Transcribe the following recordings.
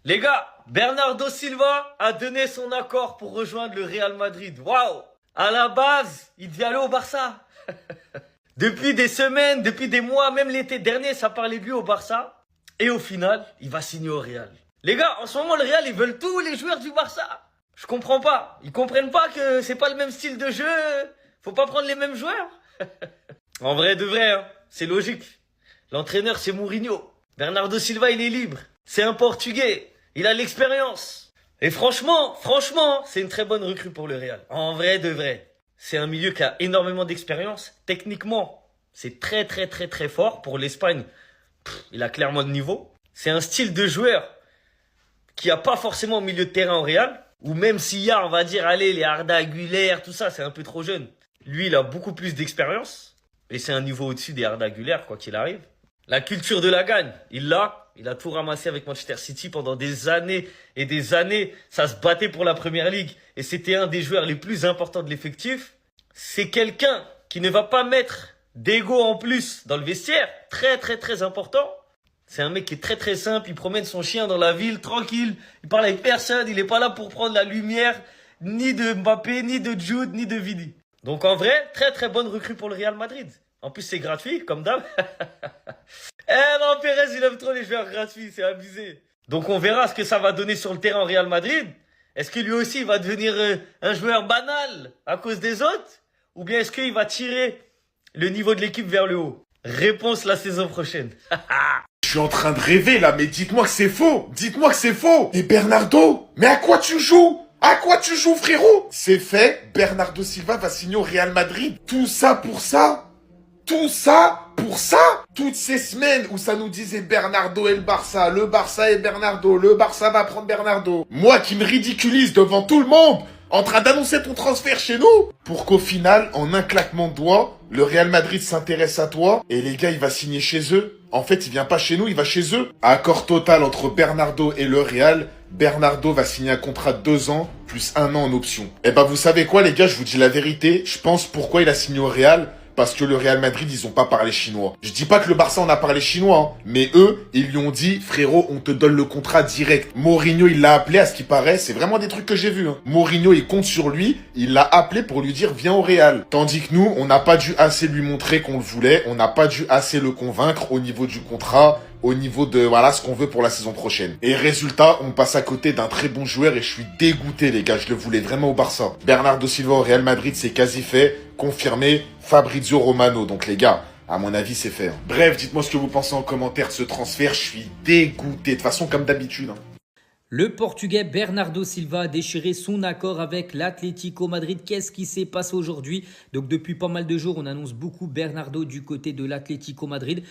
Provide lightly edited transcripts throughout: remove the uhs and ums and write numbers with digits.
Les gars, Bernardo Silva a donné son accord pour rejoindre le Real Madrid. Waouh! À la base, il devait aller au Barça. Depuis des semaines, depuis des mois, même l'été dernier, ça parlait de lui au Barça. Et au final, il va signer au Real. Les gars, en ce moment, le Real, ils veulent tous les joueurs du Barça. Je comprends pas. Ils comprennent pas que c'est pas le même style de jeu. Faut pas prendre les mêmes joueurs. En vrai de vrai, hein, c'est logique. L'entraîneur, c'est Mourinho. Bernardo Silva, il est libre. C'est un Portugais. Il a l'expérience. Et franchement, c'est une très bonne recrue pour le Real. En vrai de vrai. C'est un milieu qui a énormément d'expérience. Techniquement, c'est très fort. Pour l'Espagne, il a clairement de niveau. C'est un style de joueur qui a pas forcément au milieu de terrain au Real. Ou même s'il y a, on va dire, allez, les Arda Güler, tout ça, c'est un peu trop jeune. Lui, il a beaucoup plus d'expérience. Et c'est un niveau au-dessus des Arda Güler, quoi qu'il arrive. La culture de la gagne, il l'a. Il a tout ramassé avec Manchester City pendant des années et des années. Ça se battait pour la Première Ligue. Et c'était un des joueurs les plus importants de l'effectif. C'est quelqu'un qui ne va pas mettre d'ego en plus dans le vestiaire. Très important. C'est un mec qui est très simple. Il promène son chien dans la ville, tranquille. Il parle avec personne. Il n'est pas là pour prendre la lumière. Ni de Mbappé, ni de Jude, ni de Vidi. Donc en vrai, très bonne recrue pour le Real Madrid. En plus, c'est gratuit, comme d'hab. Eh non, Pérez, il aime trop les joueurs gratuits, c'est abusé. Donc on verra ce que ça va donner sur le terrain au Real Madrid. Est-ce que lui aussi il va devenir un joueur banal à cause des autres? Ou bien est-ce qu'il va tirer le niveau de l'équipe vers le haut? Réponse la saison prochaine. Je suis en train de rêver là, mais dites-moi que c'est faux. Dites-moi que c'est faux. Et Bernardo, mais à quoi tu joues? À quoi tu joues, frérot? C'est fait, Bernardo Silva va signer au Real Madrid. Tout ça pour ça? Tout ça pour ça? Toutes ces semaines où ça nous disait Bernardo et le Barça et Bernardo, le Barça va prendre Bernardo. Moi qui me ridiculise devant tout le monde, en train d'annoncer ton transfert chez nous, pour qu'au final, en un claquement de doigts, le Real Madrid s'intéresse à toi, et les gars, il va signer chez eux. En fait, il vient pas chez nous, il va chez eux. Accord total entre Bernardo et le Real. Bernardo va signer un contrat de 2 ans, plus 1 an en option. Eh ben, vous savez quoi, les gars, je vous dis la vérité. Je pense pourquoi il a signé au Real. Parce que le Real Madrid, ils ont pas parlé chinois. Je dis pas que le Barça en a parlé chinois, hein, mais eux, ils lui ont dit, frérot, on te donne le contrat direct. Mourinho, il l'a appelé, à ce qui paraît, c'est vraiment des trucs que j'ai vus. Hein. Mourinho, il compte sur lui, il l'a appelé pour lui dire, viens au Real. Tandis que nous, on n'a pas dû assez lui montrer qu'on le voulait, on n'a pas dû assez le convaincre au niveau du contrat, au niveau de, voilà, ce qu'on veut pour la saison prochaine. Et résultat, on passe à côté d'un très bon joueur et je suis dégoûté, les gars, je le voulais vraiment au Barça. Bernardo Silva au Real Madrid, c'est quasi fait, confirmé, Fabrizio Romano. Donc les gars, à mon avis, c'est fait. Hein. Bref, dites-moi ce que vous pensez en commentaire de ce transfert, je suis dégoûté. De toute façon, comme d'habitude. Hein. Le Portugais Bernardo Silva a déchiré son accord avec l'Atlético Madrid. Qu'est-ce qui s'est passé aujourd'hui? Donc depuis pas mal de jours, on annonce beaucoup Bernardo du côté de l'Atlético Madrid.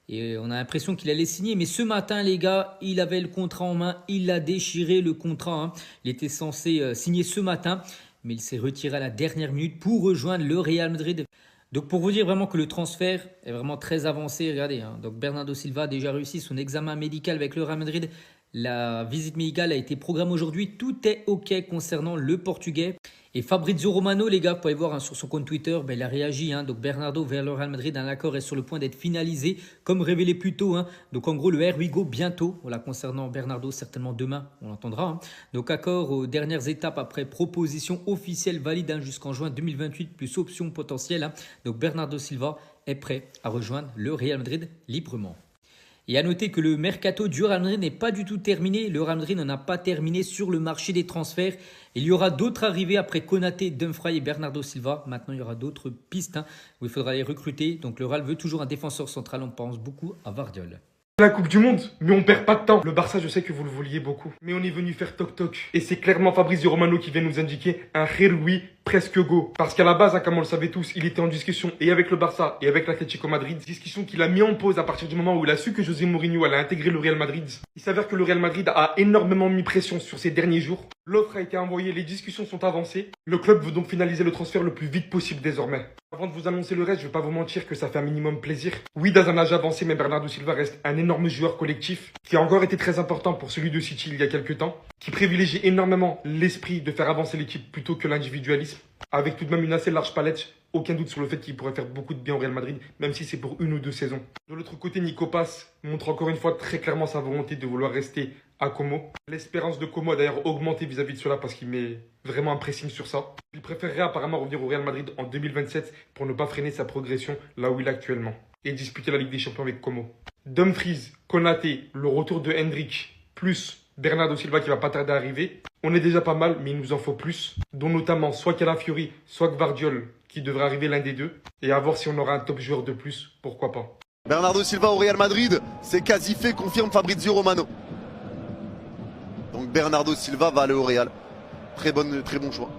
Et on a l'impression qu'il allait signer. Mais ce matin, les gars, il avait le contrat en main. Il a déchiré le contrat. Hein. Il était censé signer ce matin. Mais il s'est retiré à la dernière minute pour rejoindre le Real Madrid. Donc pour vous dire vraiment que le transfert est vraiment très avancé. Regardez, hein. Donc Bernardo Silva a déjà réussi son examen médical avec le Real Madrid. La visite médicale a été programmée aujourd'hui. Tout est OK concernant le Portugais. Et Fabrizio Romano, les gars, vous pouvez voir hein, sur son compte Twitter, ben, il a réagi. Hein, donc Bernardo vers le Real Madrid, un accord est sur le point d'être finalisé, comme révélé plus tôt. Hein. Donc en gros, le Here We Go bientôt. Voilà, concernant Bernardo, certainement demain, on l'entendra. Hein. Donc accord aux dernières étapes après proposition officielle valide hein, jusqu'en juin 2028, plus option potentielle. Hein. Donc Bernardo Silva est prêt à rejoindre le Real Madrid librement. Et à noter que le mercato du Real Madrid n'est pas du tout terminé. Le Real Madrid n'en a pas terminé sur le marché des transferts. Il y aura d'autres arrivées après Konaté, Dumfries et Bernardo Silva. Maintenant, il y aura d'autres pistes hein, où il faudra les recruter. Donc le Real veut toujours un défenseur central. On pense beaucoup à Vardiol. La Coupe du Monde, mais on perd pas de temps. Le Barça, je sais que vous le vouliez beaucoup, mais on est venu faire toc-toc. Et c'est clairement Fabrizio Romano qui vient nous indiquer un Here presque go. Parce qu'à la base, hein, comme on le savait tous, il était en discussion et avec le Barça et avec l'Atlético Madrid. Discussion qu'il a mis en pause à partir du moment où il a su que José Mourinho allait intégrer le Real Madrid. Il s'avère que le Real Madrid a énormément mis pression sur ces derniers jours. L'offre a été envoyée, les discussions sont avancées. Le club veut donc finaliser le transfert le plus vite possible désormais. Avant de vous annoncer le reste, je vais pas vous mentir que ça fait un minimum plaisir. Oui, dans un âge avancé, mais Bernardo Silva reste un énorme joueur collectif qui a encore été très important pour celui de City il y a quelques temps, qui privilégie énormément l'esprit de faire avancer l'équipe plutôt que l'individualisme, avec tout de même une assez large palette. Aucun doute sur le fait qu'il pourrait faire beaucoup de bien au Real Madrid, même si c'est pour 1 ou 2 saisons. De l'autre côté, Nico Paz montre encore une fois très clairement sa volonté de vouloir rester à Como. L'espérance de Como a d'ailleurs augmenté vis-à-vis de cela parce qu'il met vraiment un pressing sur ça. Il préférerait apparemment revenir au Real Madrid en 2027 pour ne pas freiner sa progression là où il est actuellement et disputer la Ligue des Champions avec Como. Dumfries, Konaté, le retour de Hendrick, plus Bernardo Silva qui va pas tarder à arriver. On est déjà pas mal, mais il nous en faut plus, dont notamment soit Calafiori, soit Gvardiol, qui devrait arriver l'un des deux, et à voir si on aura un top joueur de plus, pourquoi pas. Bernardo Silva au Real Madrid, c'est quasi fait, confirme Fabrizio Romano. Donc Bernardo Silva va aller au Real. Très bon choix.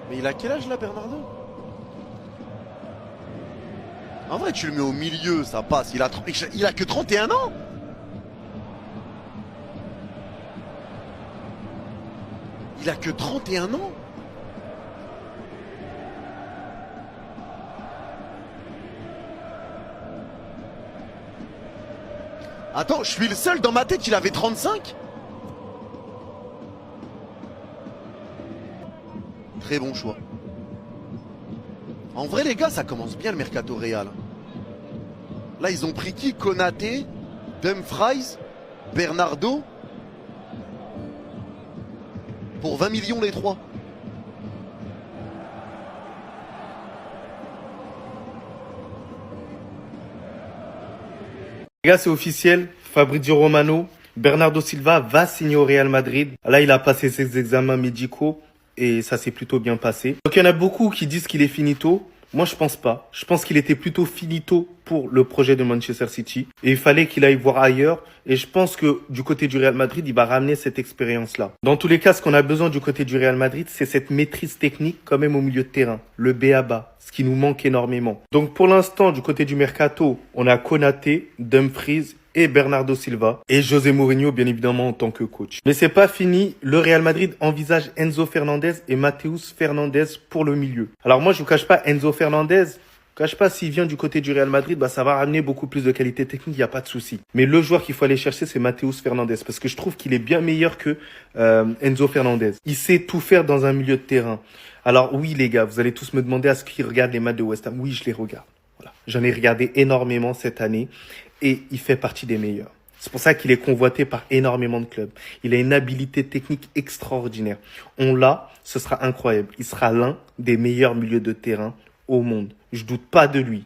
Mais il a quel âge là, Bernardo? En vrai, tu le mets au milieu, ça passe. Il a que 31 ans. Il a que 31 ans. Attends, je suis le seul dans ma tête, il avait 35. Très bon choix. En vrai les gars, ça commence bien le mercato Real. Là ils ont pris qui? Konaté, Dumfries, Bernardo. Pour 20 millions les trois. Les gars, c'est officiel. Fabrizio Romano, Bernardo Silva va signer au Real Madrid. Là, il a passé ses examens médicaux et ça s'est plutôt bien passé. Donc, il y en a beaucoup qui disent qu'il est finito. Moi, je pense pas. Je pense qu'il était plutôt finito pour le projet de Manchester City. Et il fallait qu'il aille voir ailleurs. Et je pense que du côté du Real Madrid, il va ramener cette expérience-là. Dans tous les cas, ce qu'on a besoin du côté du Real Madrid, c'est cette maîtrise technique quand même au milieu de terrain. Le b.a.-ba, ce qui nous manque énormément. Donc pour l'instant, du côté du mercato, on a Konaté, Dumfries et Bernardo Silva et José Mourinho bien évidemment en tant que coach. Mais c'est pas fini, le Real Madrid envisage Enzo Fernandez et Matheus Fernandez pour le milieu. Alors moi je vous cache pas, Enzo Fernandez, cache pas, s'il vient du côté du Real Madrid, bah ça va ramener beaucoup plus de qualité technique, il y a pas de souci. Mais le joueur qu'il faut aller chercher c'est Matheus Fernandez parce que je trouve qu'il est bien meilleur que Enzo Fernandez. Il sait tout faire dans un milieu de terrain. Alors oui les gars, vous allez tous me demander à ce qu'ils regardent les matchs de West Ham. Oui, je les regarde. Voilà. J'en ai regardé énormément cette année. Et il fait partie des meilleurs. C'est pour ça qu'il est convoité par énormément de clubs. Il a une habilité technique extraordinaire. On l'a, ce sera incroyable. Il sera l'un des meilleurs milieux de terrain au monde. Je doute pas de lui.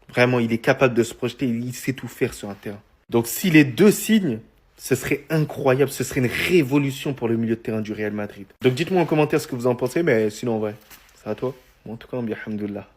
Vraiment, il est capable de se projeter. Il sait tout faire sur un terrain. Donc, si les deux signent, ce serait incroyable. Ce serait une révolution pour le milieu de terrain du Real Madrid. Donc, dites-moi en commentaire ce que vous en pensez. Mais sinon, en vrai, c'est à toi. Bon, en tout cas, bien, alhamdoulilah.